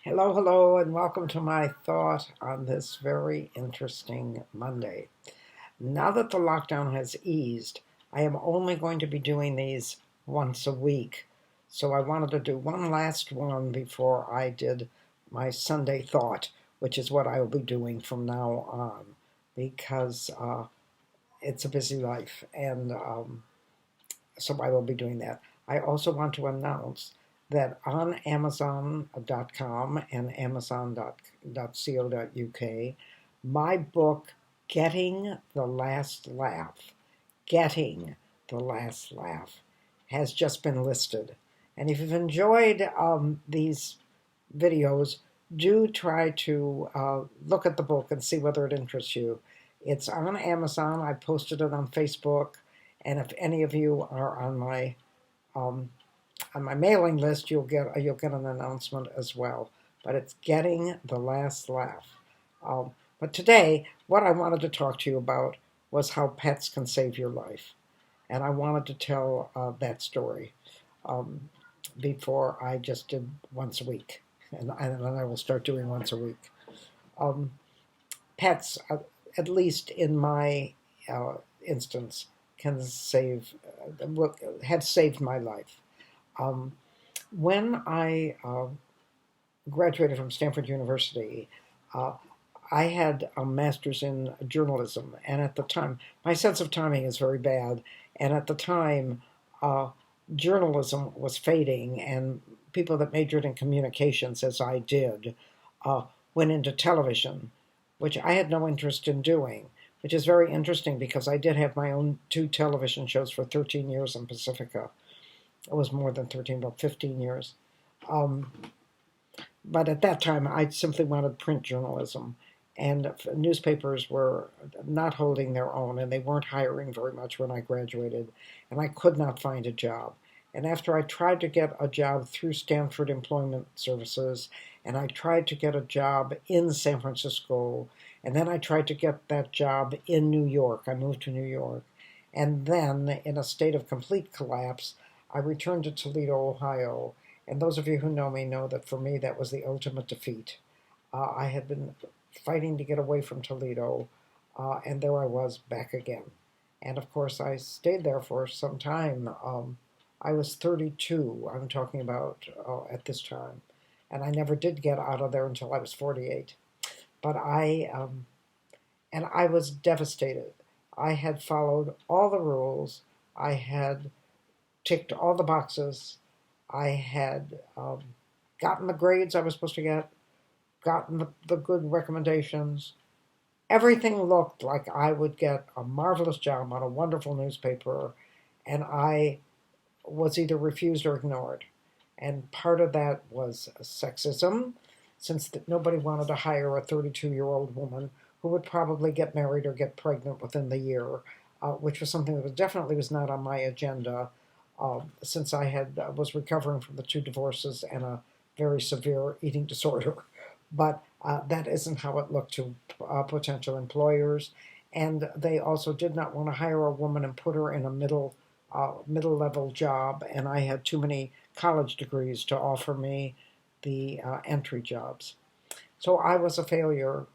Hello, hello, and welcome to my thought on this very interesting Monday. Now that the lockdown has eased, I am only going to be doing these once a week. So I wanted to do one last one before I did my Sunday thought, which is what I will be doing from now on, because it's a busy life, and so I will be doing that. I also want to announce that on Amazon.com and Amazon.co.uk, my book, Getting the Last Laugh, has just been listed. And if you've enjoyed these videos, do try to look at the book and see whether it interests you. It's on Amazon. I posted it on Facebook, and if any of you are um, on my mailing list, you'll get an announcement as well. But it's Getting the Last Laugh. But today, what I wanted to talk to you about was how pets can save your life, and I wanted to tell that story um, before I just did once a week, and then I will start doing once a week. Um, Pets, at least in my instance, can save have saved my life. Um, when I graduated from Stanford University, uh, I had a master's in journalism, and at the time, my sense of timing is very bad. And at the time, uh, journalism was fading, and people that majored in communications, as I did, uh, went into television, which I had no interest in doing. Which is very interesting because I did have my own two television shows for 13 years on Pacifica. It was more than 13, about 15 years. Um, but at that time, I simply wanted print journalism. And newspapers were not holding their own, and they weren't hiring very much when I graduated, and I could not find a job. And after I tried to get a job through Stanford Employment Services, and I tried to get a job in San Francisco, and then I tried to get that job in New York. I moved to New York. And then, in a state of complete collapse, I returned to Toledo, Ohio, and those of you who know me know that for me that was the ultimate defeat. I had been fighting to get away from Toledo, and there I was back again. And of course, I stayed there for some time. I was 32, I'm talking about at this time, and I never did get out of there until I was 48. But I was devastated. I had followed all the rules. I had ticked all the boxes. I had gotten the grades I was supposed to get, gotten the good recommendations. Everything looked like I would get a marvelous job on a wonderful newspaper, and I was either refused or ignored. And part of that was sexism, since nobody wanted to hire a 32-year-old woman who would probably get married or get pregnant within the year, which was something that definitely was not on my agenda, since I was recovering from the two divorces and a very severe eating disorder. But that isn't how it looked to potential employers. And they also did not want to hire a woman and put her in a middle level job, and I had too many college degrees to offer me the entry jobs. So I was a failure.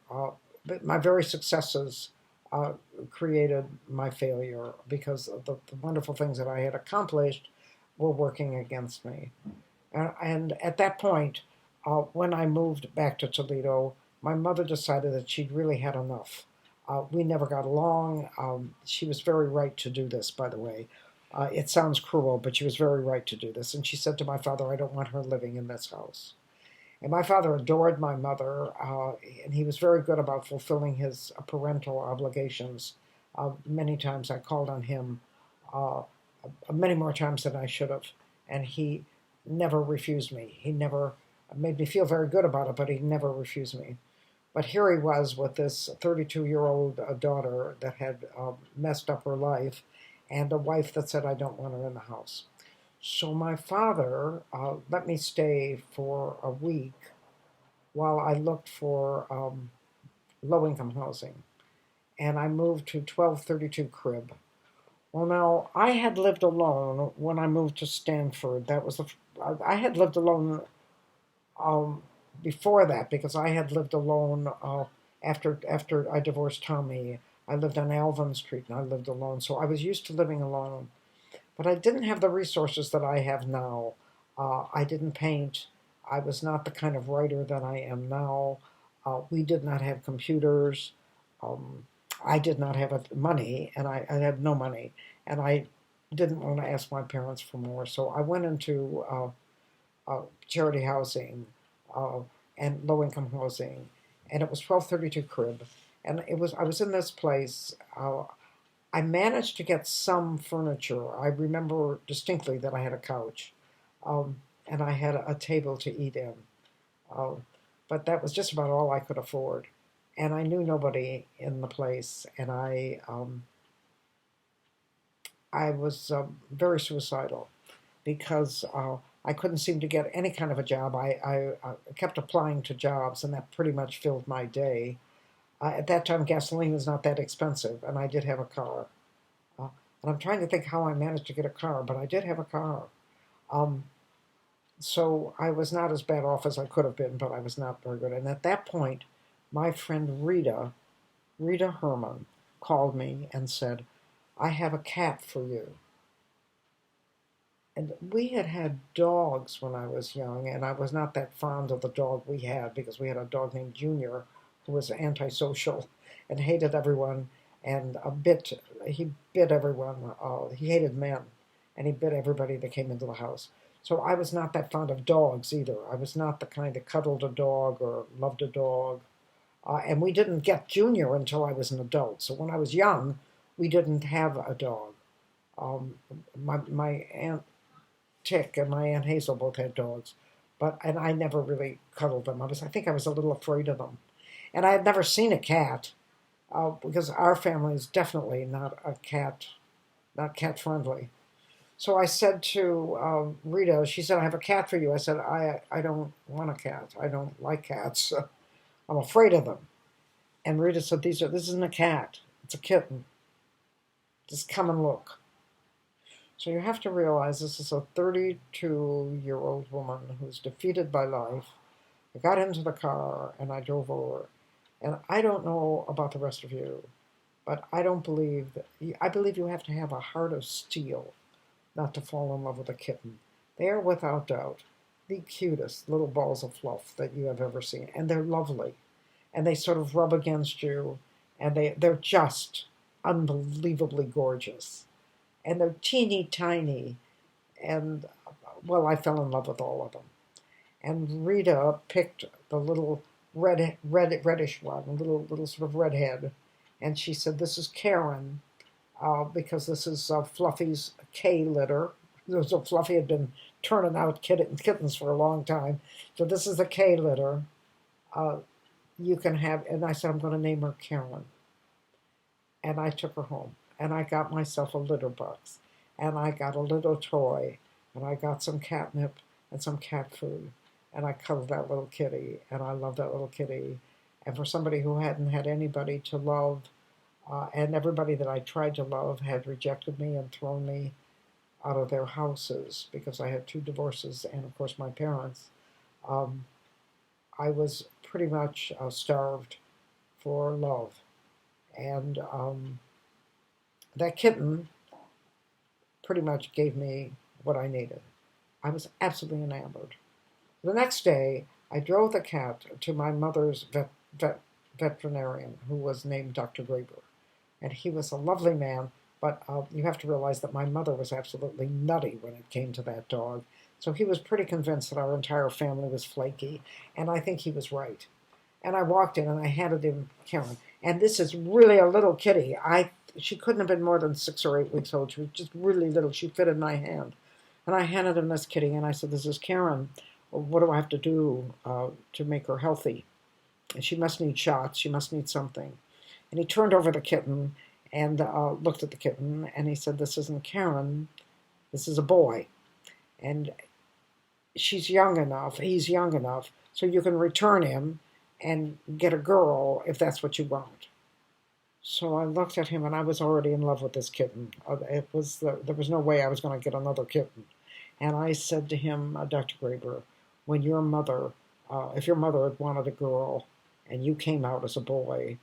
But my very successes uh, created my failure because of the wonderful things that I had accomplished were working against me. And at that point, when I moved back to Toledo, my mother decided that she'd really had enough. We never got along. She was very right to do this, by the way. It sounds cruel, but she was very right to do this. And she said to my father, I don't want her living in this house. And my father adored my mother, and he was very good about fulfilling his parental obligations. Many times I called on him, uh, many more times than I should have, and he never refused me. He never made me feel very good about it, but he never refused me. But here he was with this 32-year-old daughter that had messed up her life, and a wife that said, I don't want her in the house. So my father let me stay for a week while I looked for low income housing. And I moved to 1232 Crib. Well, now, I had lived alone when I moved to Stanford. I had lived alone um, before that, because I had lived alone after I divorced Tommy. I lived on Alvin Street and I lived alone, so I was used to living alone. But I didn't have the resources that I have now. I didn't paint. I was not the kind of writer that I am now. We did not have computers. Um, I did not have money, and I had no money, and I didn't want to ask my parents for more. So I went into charity housing uh, and low income housing, and it was 1232 Crib, and I was in this place. I managed to get some furniture. I remember distinctly that I had a couch, and I had a table to eat in. Uh, but that was just about all I could afford. And I knew nobody in the place, and I was very suicidal because I couldn't seem to get any kind of a job. I kept applying to jobs, and that pretty much filled my day. At that time, gasoline was not that expensive, and I did have a car. Uh, and I'm trying to think how I managed to get a car, but I did have a car. Um, so I was not as bad off as I could have been, but I was not very good. And at that point, my friend Rita Herman, called me and said, I have a cat for you. And we had had dogs when I was young, and I was not that fond of the dog we had because we had a dog named Junior who was antisocial and hated everyone and he bit everyone. He hated men and he bit everybody that came into the house. So I was not that fond of dogs either. I was not the kind that cuddled a dog or loved a dog. And we didn't get Junior until I was an adult. So when I was young, we didn't have a dog. Um, my aunt Tick and my Aunt Hazel both had dogs, and I never really cuddled them. I think I was a little afraid of them, and I had never seen a cat because our family is definitely not cat friendly. So I said to Rita, she said, "I have a cat for you." I said, "I don't want a cat. I don't like cats. I'm afraid of them." And Rita said, "This isn't a cat. It's a kitten. Just come and look." So you have to realize this is a 32-year-old woman who's defeated by life. I got into the car and I drove over. And I don't know about the rest of you, but I don't believe that. I believe you have to have a heart of steel not to fall in love with a kitten. They are without doubt the cutest little balls of fluff that you have ever seen. And they're lovely. And they sort of rub against you. And they're just unbelievably gorgeous. And they're teeny tiny. And, well, I fell in love with all of them. And Rita picked the little reddish one, little sort of redhead. And she said, "This is Karen, because this is Fluffy's K litter." So Fluffy had been turning out kittens for a long time. So this is the K litter. Uh, you can have, and I said, "I'm going to name her Karen." And I took her home. And I got myself a litter box. And I got a little toy. And I got some catnip and some cat food. And I cuddled that little kitty. And I loved that little kitty. And for somebody who hadn't had anybody to love, and everybody that I tried to love had rejected me and thrown me out of their houses because I had two divorces and, of course, my parents, um, I was pretty much starved for love. And that kitten pretty much gave me what I needed. I was absolutely enamored. The next day, I drove the cat to my mother's veterinarian, who was named Dr. Graber. And he was a lovely man, but you have to realize that my mother was absolutely nutty when it came to that dog. So he was pretty convinced that our entire family was flaky, and I think he was right. And I walked in and I handed him Karen. And this is really a little kitty. She couldn't have been more than 6 or 8 weeks old. She was just really little. She fit in my hand. And I handed him this kitty and I said, "This is Karen. What do I have to do to make her healthy? And she must need shots. She must need something." And he turned over the kitten and looked at the kitten and he said, "This isn't Karen. This is a boy. And he's young enough, so you can return him and get a girl if that's what you want." So I looked at him and I was already in love with this kitten. There was no way I was going to get another kitten. And I said to him, "Dr. Graber, when your mother if your mother had wanted a girl and you came out as a boy,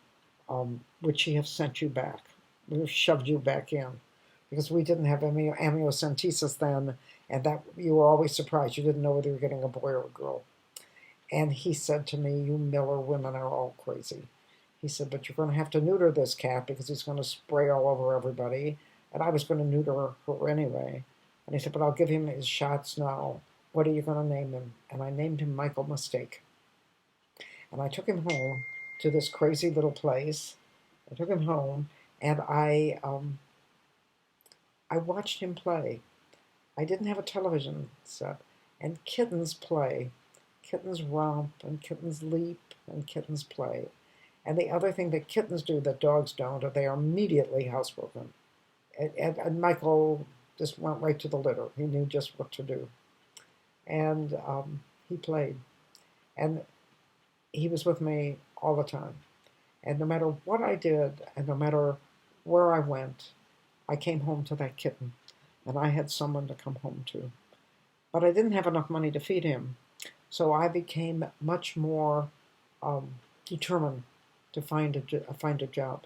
would she have sent you back? Would have shoved you back in? Because we didn't have amniocentesis then, and that you were always surprised. You didn't know whether you were getting a boy or a girl. And he said to me, "You Miller women are all crazy." He said, "But you're going to have to neuter this cat because he's going to spray all over everybody." And I was going to neuter her anyway. And he said, "But I'll give him his shots now. What are you going to name him?" And I named him Michael Mistake. And I took him home to this crazy little place. I took him home, and I watched him play. I didn't have a television set, and kittens play. Kittens romp, and kittens leap, and kittens play. And the other thing that kittens do that dogs don't, are they are immediately housebroken. And Michael just went right to the litter. He knew just what to do. And he played. And he was with me all the time. And no matter what I did, and no matter where I went, I came home to that kitten. And I had someone to come home to. But I didn't have enough money to feed him. So I became much more determined to find a job.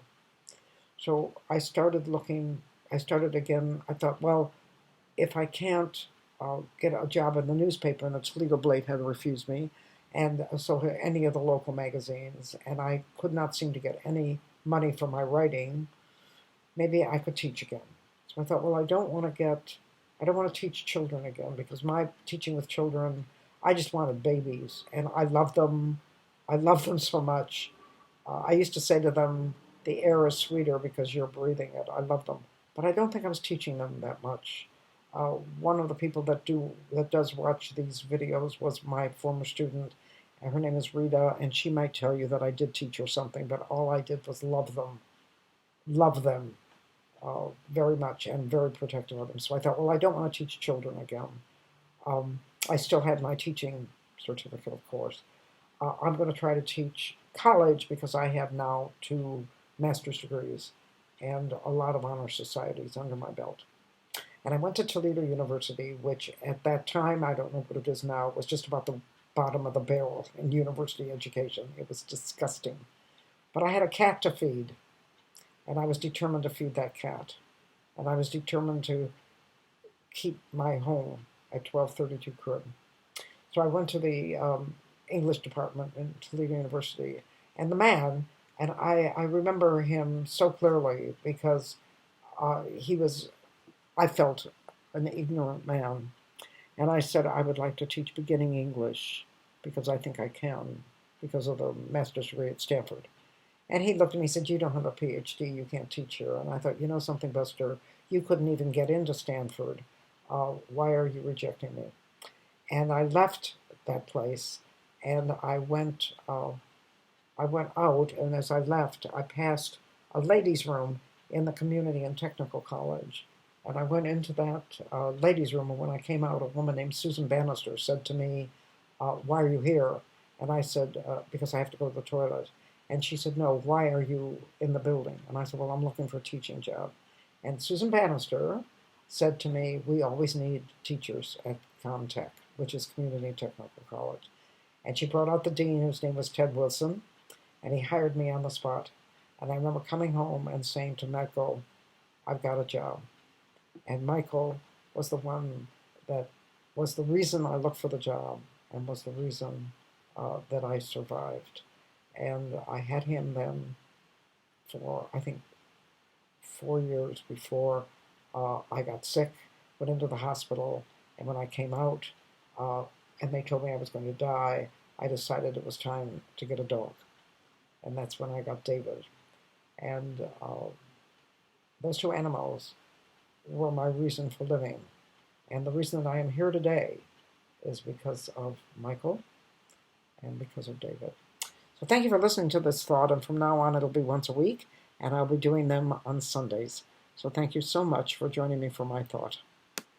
So I started looking. I started again. I thought, well, if I can't get a job in the newspaper, and the Toledo Blade had refused me, and so any of the local magazines, and I could not seem to get any money for my writing, maybe I could teach again. So I thought, well, I don't want to teach children again, because my teaching with children, I just wanted babies, and I loved them. I loved them so much. I used to say to them, the air is sweeter because you're breathing it. I love them. But I don't think I was teaching them that much. One of the people that does watch these videos was my former student, and her name is Rita, and she might tell you that I did teach her something, but all I did was love them very much, and very protective of them. So I thought, well, I don't want to teach children again. I still had my teaching certificate, of course. I'm going to try to teach college because I have now 2 master's degrees and a lot of honor societies under my belt. And I went to Toledo University, which at that time, I don't know what it is now, was just about the bottom of the barrel in university education. It was disgusting. But I had a cat to feed, and I was determined to feed that cat. And I was determined to keep my home at 1232 Crib. So I went to the English department in Toledo University, and the man, and I remember him so clearly because he was, I felt, an ignorant man. And I said, I would like to teach beginning English because I think I can, because of the master's degree at Stanford. And he looked at me and said, you don't have a PhD, you can't teach here. And I thought, you know something, Buster, you couldn't even get into Stanford. Why are you rejecting me? And I left that place, and I went out, and as I left, I passed a ladies' room in the community and technical college. And I went into that ladies' room, and when I came out, a woman named Susan Bannister said to me, why are you here? And I said, because I have to go to the toilet. And she said, no, why are you in the building? And I said, well, I'm looking for a teaching job. And Susan Bannister said to me, we always need teachers at Comtech, which is Community Technical College. And she brought out the dean, whose name was Ted Wilson, and he hired me on the spot. And I remember coming home and saying to Michael, I've got a job. And Michael was the one that was the reason I looked for the job, and was the reason that I survived. And I had him then for, I think, 4 years before I got sick, went into the hospital, and when I came out, and they told me I was going to die, I decided it was time to get a dog. And that's when I got David. And those 2 animals were my reason for living. And the reason that I am here today is because of Michael and because of David. So thank you for listening to this thought, and from now on it'll be once a week, and I'll be doing them on Sundays. So thank you so much for joining me for my thought.